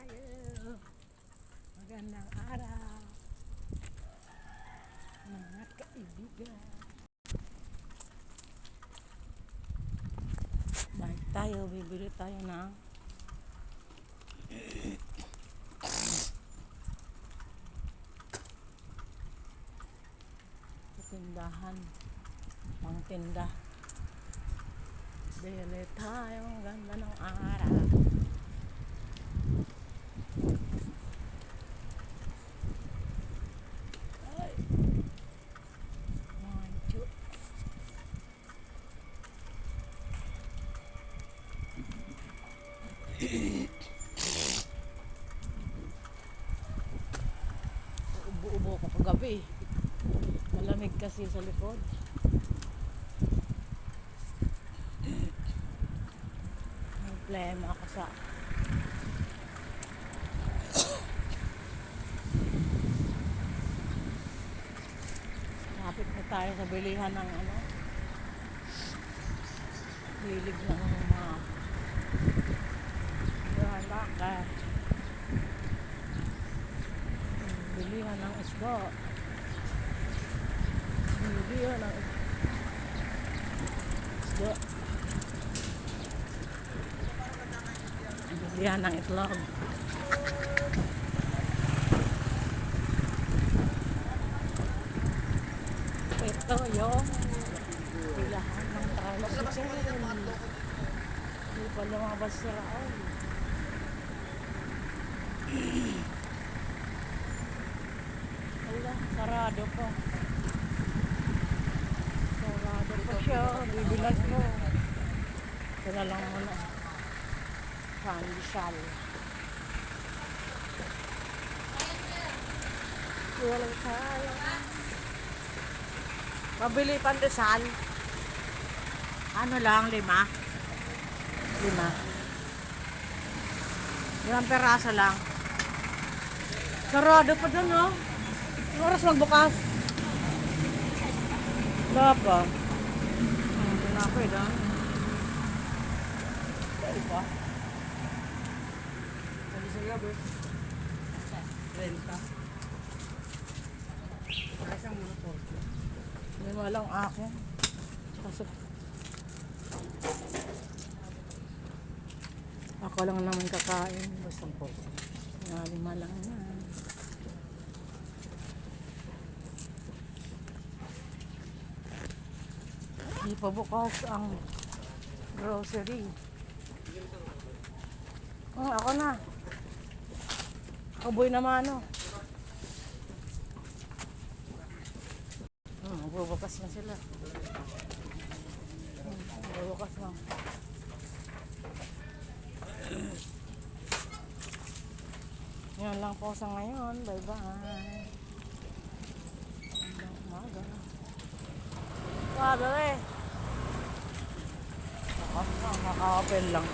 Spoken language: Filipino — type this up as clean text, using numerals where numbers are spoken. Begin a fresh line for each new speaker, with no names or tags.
tayo. Magandang araw, mga kaibigan. Balik tayo, bibili tayo ng tindahan, pang tinda. Bili tayo, ang ganda ng araw. Ay, mancho. Ubo-ubo ko kagabi. Malamig kasi sa likod. May problema ako sa lapit na tayo sa bilihan ng ano, hilig ng mga baka, bilihan ng isda, bilihan ng isda, bilihan ng itlog. Ito yung pilahan ng tricycle. Hindi pa lumabas sa raon. Wala, sarado pa. Sarado pa siya. Bibilan mo. Ito na lang muna. Pandesal. Wala tayo. Pabili pandesal. Ano lang, 5? 5. 5 peraso lang. Sarado pa dun, no? Anong oras magbukas? Wala pa. Hindi na ako, dun. Dahil pa. Sabi sa gabi. Renta. Isang muna po. Hindi mo lang akin. Kasi ako lang naman kakain. Basta po. 5 lang na. Hindi pa bukas ang grocery. Ako na. Kaboy naman, no? Bubukas na sila. Bubukas na. Yan lang po sa ngayon. Bye-bye. Hanggang umaga. Dali. Makaka-open lang.